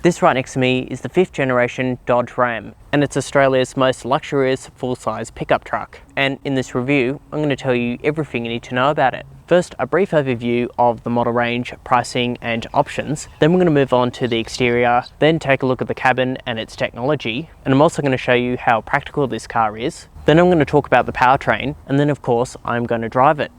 This right next to me is the 5th generation Dodge Ram, and it's Australia's most luxurious full-size pickup truck. And in this review, I'm going to tell you everything you need to know about it. First, a brief overview of the model range, pricing and options. Then we're going to move on to the exterior, then take a look at the cabin and its technology. And I'm also going to show you how practical this car is. Then I'm going to talk about the powertrain, and then of course, I'm going to drive it.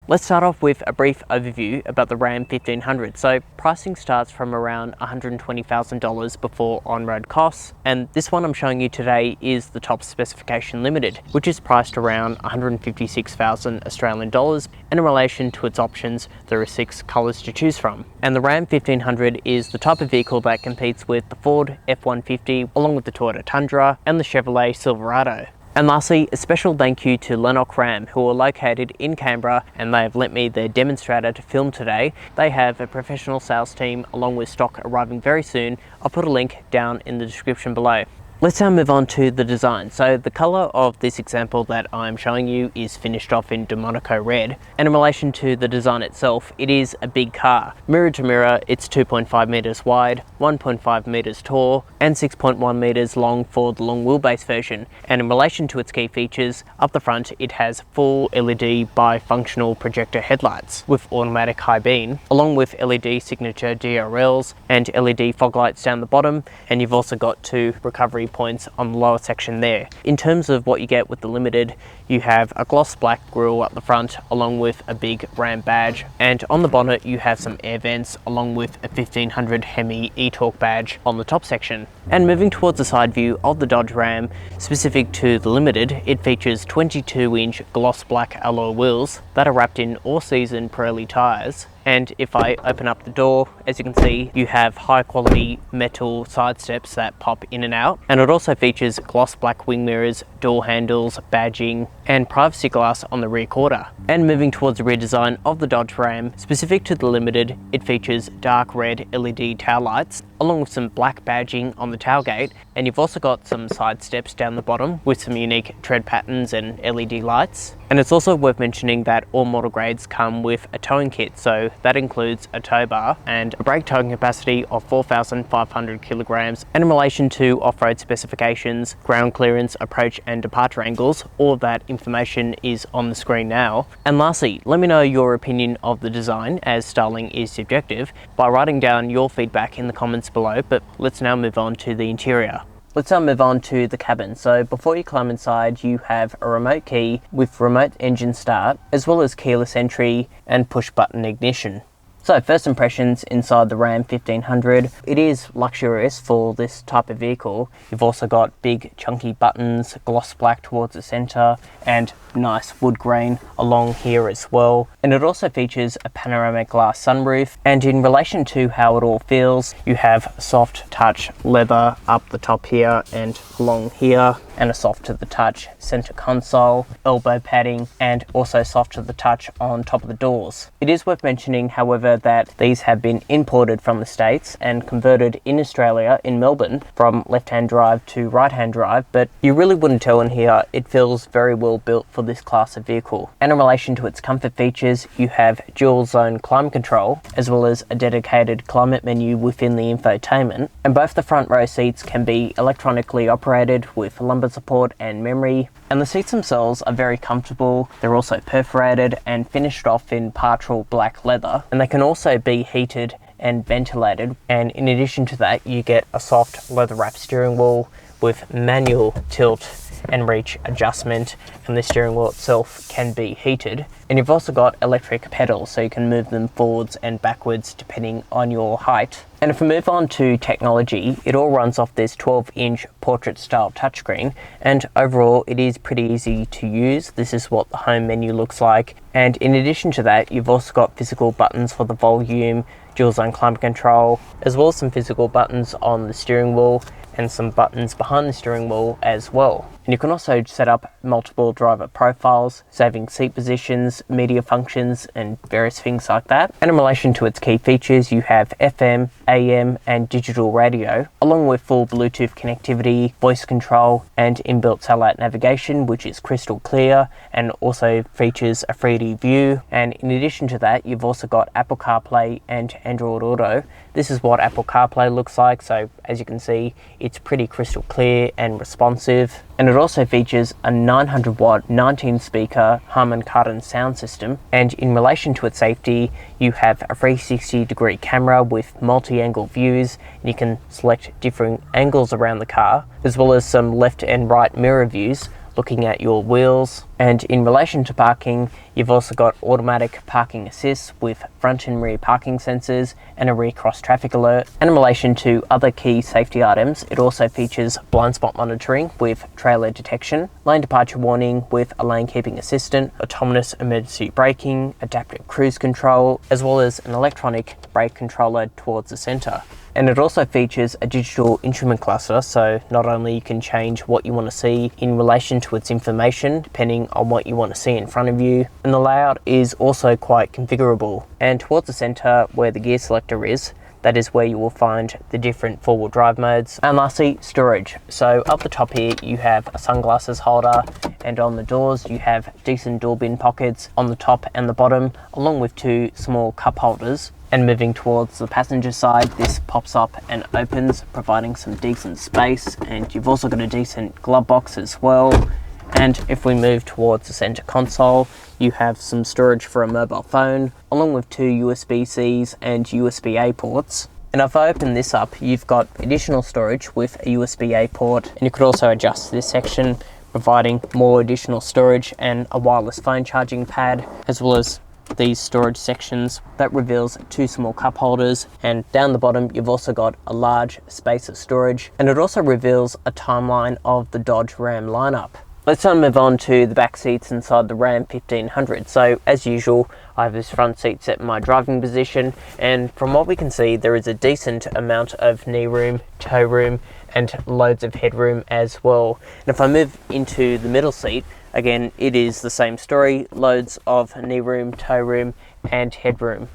Let's start off with a brief overview about the Ram 1500. So pricing starts from around $120,000 before on-road costs, and this one I'm showing you today is the top specification limited, which is priced around 156,000 Australian dollars, and in relation to its options there are 6 colours to choose from. And the Ram 1500 is the type of vehicle that competes with the Ford F-150 along with the Toyota Tundra and the Chevrolet Silverado. And lastly, a special thank you to Lennock RAM, who are located in Canberra, and they have lent me their demonstrator to film today. They have a professional sales team along with stock arriving very soon. I'll put a link down in the description below. Let's now move on to the design. So the colour of this example that I'm showing you is finished off in Delmonico red, and in relation to the design itself, it is a big car. Mirror to mirror, it's 2.5 metres wide, 1.5 metres tall and 6.1 metres long for the long wheelbase version. And in relation to its key features, up the front it has full LED bifunctional projector headlights with automatic high beam, along with LED signature DRLs and LED fog lights down the bottom, and you've also got 2 recovery points on the lower section there. In terms of what you get with the Limited, you have a gloss black grille up the front along with a big Ram badge, and on the bonnet you have some air vents along with a 1500 Hemi e-torque badge on the top section. And moving towards the side view of the Dodge Ram, specific to the Limited, it features 22-inch gloss black alloy wheels that are wrapped in all-season Pirelli tyres. And if I open up the door, as you can see, you have high quality metal side steps that pop in and out. And it also features gloss black wing mirrors, door handles, badging, and privacy glass on the rear quarter. And moving towards the rear design of the Dodge Ram, specific to the Limited, it features dark red LED tail lights, along with some black badging on the tailgate. And you've also got some side steps down the bottom with some unique tread patterns and LED lights. And it's also worth mentioning that all model grades come with a towing kit, so that includes a tow bar and a brake towing capacity of 4,500 kilograms. And in relation to off-road specifications, ground clearance, approach and departure angles, all of that information is on the screen now. And lastly, let me know your opinion of the design, as styling is subjective, by writing down your feedback in the comments below. But let's now move on to the interior. Let's now move on to the cabin. So before you climb inside, you have a remote key with remote engine start, as well as keyless entry and push button ignition. So first impressions inside the Ram 1500, it is luxurious for this type of vehicle. You've also got big chunky buttons, gloss black towards the center, and nice wood grain along here as well. And it also features a panoramic glass sunroof. And in relation to how it all feels, you have soft touch leather up the top here and along here, and a soft to the touch center console, elbow padding, and also soft to the touch on top of the doors. It is worth mentioning, however, that these have been imported from the States and converted in Australia, in Melbourne, from left-hand drive to right-hand drive, but you really wouldn't tell in here. It feels very well built for this class of vehicle. And in relation to its comfort features, you have dual zone climate control, as well as a dedicated climate menu within the infotainment. And both the front row seats can be electronically operated with lumbar support and memory. And the seats themselves are very comfortable. They're also perforated and finished off in partial black leather, and they can also be heated and ventilated. And in addition to that, you get a soft leather wrap steering wheel with manual tilt and reach adjustment, and the steering wheel itself can be heated. And you've also got electric pedals, so you can move them forwards and backwards depending on your height. And if we move on to technology, it all runs off this 12-inch portrait style touchscreen, and overall it is pretty easy to use. This is what the home menu looks like. And in addition to that, you've also got physical buttons for the volume, dual zone climate control, as well as some physical buttons on the steering wheel and some buttons behind the steering wheel as well. And And you can also set up multiple driver profiles, saving seat positions, media functions, and various things like that. And in relation to its key features, you have FM, AM, and digital radio, along with full Bluetooth connectivity, voice control, and inbuilt satellite navigation, which is crystal clear and also features a 3D view. And in addition to that, you've also got Apple CarPlay and Android Auto. This is what Apple CarPlay looks like. So as you can see, it's pretty crystal clear and responsive. And it also features a 900 watt 19 speaker Harman Kardon sound system. And in relation to its safety, you have a 360 degree camera with multi-angle views, and you can select different angles around the car, as well as some left and right mirror views looking at your wheels. And in relation to parking, you've also got automatic parking assist with front and rear parking sensors and a rear cross traffic alert. And in relation to other key safety items, it also features blind spot monitoring with trailer detection, lane departure warning with a lane keeping assistant, autonomous emergency braking, adaptive cruise control, as well as an electronic brake controller towards the center. And it also features a digital instrument cluster, so not only you can change what you want to see in relation to its information depending on what you want to see in front of you, and the layout is also quite configurable. And towards the center where the gear selector is, that is where you will find the different four-wheel drive modes. And lastly, storage. So up the top here you have a sunglasses holder, and on the doors you have decent door bin pockets on the top and the bottom, along with two small cup holders. And moving towards the passenger side, this pops up and opens, providing some decent space, and you've also got a decent glove box as well. And if we move towards the center console, you have some storage for a mobile phone, along with two USB-Cs and USB-A ports. And if I open this up, you've got additional storage with a USB-A port, and you could also adjust this section, providing more additional storage and a wireless phone charging pad, as well as these storage sections that reveals two small cup holders. And down the bottom you've also got a large space of storage, and it also reveals a timeline of the Dodge Ram lineup. Let's now move on to the back seats inside the Ram 1500. So as usual, I have this front seat set in my driving position, and from what we can see there is a decent amount of knee room, toe room, and loads of headroom as well. And if I move into the middle seat, again, it is the same story, loads of knee room, toe room, and headroom.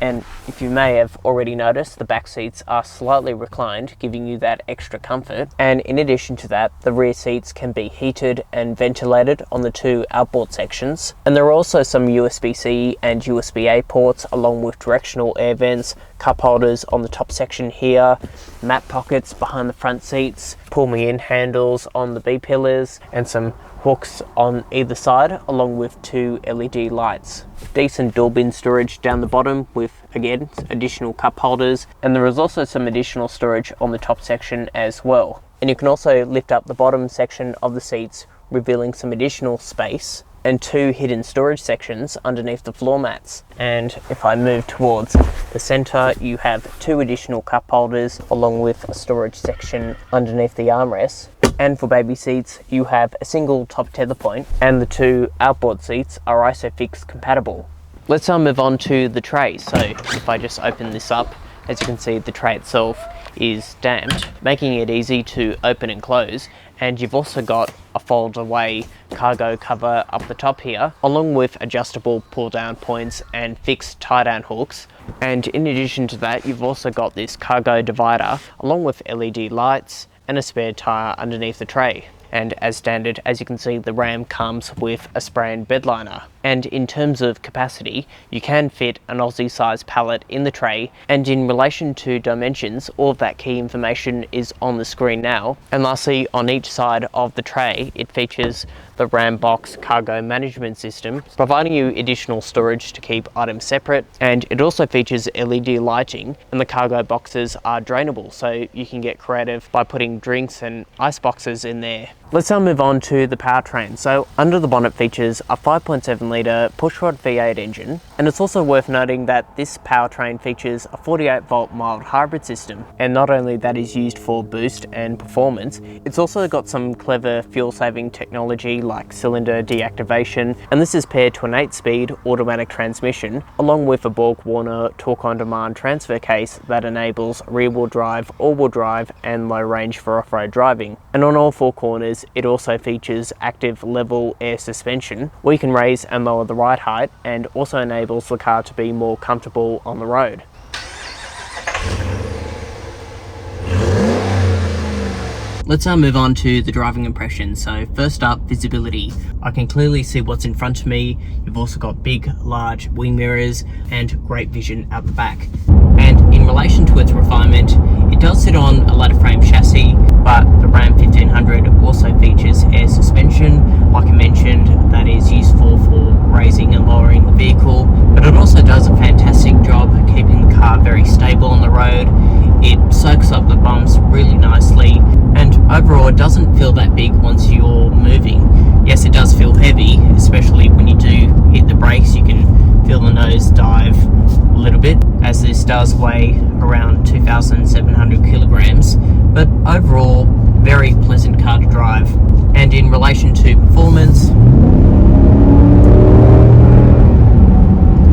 And if you may have already noticed, the back seats are slightly reclined, giving you that extra comfort. And in addition to that, the rear seats can be heated and ventilated on the two outboard sections. And there are also some USB-C and USB-A ports, along with directional air vents, cup holders on the top section here, mat pockets behind the front seats, pull me in handles on the B-pillars, and some hooks on either side, along with two LED lights. Decent door bin storage down the bottom with, again, additional cup holders, and there is also some additional storage on the top section as well. And you can also lift up the bottom section of the seats, revealing some additional space and two hidden storage sections underneath the floor mats. And if I move towards the center, you have two additional cup holders along with a storage section underneath the armrests. And for baby seats, you have a single top tether point, and the two outboard seats are ISOFIX compatible. Let's now move on to the tray. So if I just open this up, as you can see, the tray itself is damped, making it easy to open and close. And you've also got a fold away cargo cover up the top here, along with adjustable pull down points and fixed tie down hooks. And in addition to that, you've also got this cargo divider, along with LED lights and a spare tyre underneath the tray. And as standard, as you can see, the Ram comes with a spray and bed liner. And in terms of capacity, you can fit an Aussie size pallet in the tray, and in relation to dimensions, all of that key information is on the screen now. And lastly, on each side of the tray, it features the Ram Box cargo management system, providing you additional storage to keep items separate. And it also features LED lighting, and the cargo boxes are drainable, so you can get creative by putting drinks and ice boxes in there. Let's now move on to the powertrain. So under the bonnet features a 5.7 litre pushrod V8 engine, and it's also worth noting that this powertrain features a 48 volt mild hybrid system. And not only that is used for boost and performance, it's also got some clever fuel saving technology like cylinder deactivation, and this is paired to an 8-speed automatic transmission, along with a Borg-Warner torque on demand transfer case that enables rear wheel drive, all wheel drive, and low range for off-road driving. And on all four corners is it also features active level air suspension, where you can raise and lower the ride height, and also enables the car to be more comfortable on the road. Let's now move on to the driving impression. So first up, visibility. I can clearly see what's in front of me. You've also got big, large wing mirrors and great vision out the back. And in relation to its refinement, it does sit on a ladder frame chassis, but the Ram 1500 also features air suspension. Like I mentioned, that is useful for raising and lowering the vehicle, but it also does a fantastic job keeping the car very stable on the road. It soaks up the bumps really nicely, and overall it doesn't feel that big once you're moving. Yes, it does feel heavy, especially when you do hit the brakes. You can feel the nose dive a little bit, as this does weigh around 2,700 kilograms, but overall very pleasant car to drive. And in relation to performance,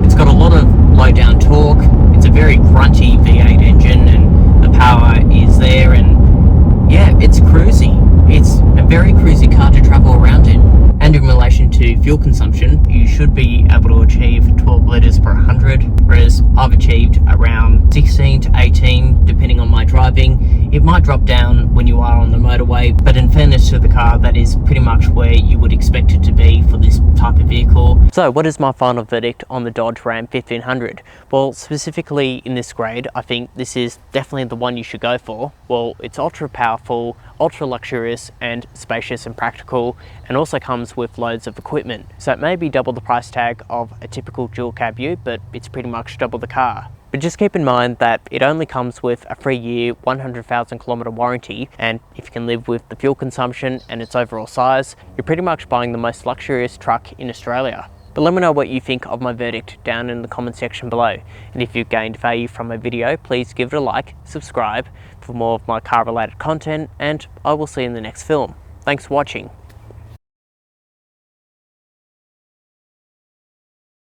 it's got a lot of low down torque. It's a very grunty V8 engine, and the power is there, and yeah, it's cruisy. It's a very cruisy car to travel around in. And in relation to fuel consumption, you should be able to achieve 12 litres per 100, whereas I've achieved around 16 to 18 depending on my driving. It might drop down when you are on the motorway, but in fairness to the car, that is pretty much where you would expect it to be for this type of vehicle. So what is my final verdict on the Dodge Ram 1500? Well, specifically in this grade, I think this is definitely the one you should go for. Well, it's ultra powerful, ultra luxurious and spacious and practical, and also comes with loads of equipment. So it may be double the price tag of a typical dual cab ute, but it's pretty much double the car. But just keep in mind that it only comes with a 3-year, 100,000 kilometre warranty, and if you can live with the fuel consumption and its overall size, you're pretty much buying the most luxurious truck in Australia. But let me know what you think of my verdict down in the comment section below. And if you've gained value from my video, please give it a like, subscribe for more of my car related content, and I will see you in the next film. Thanks for watching.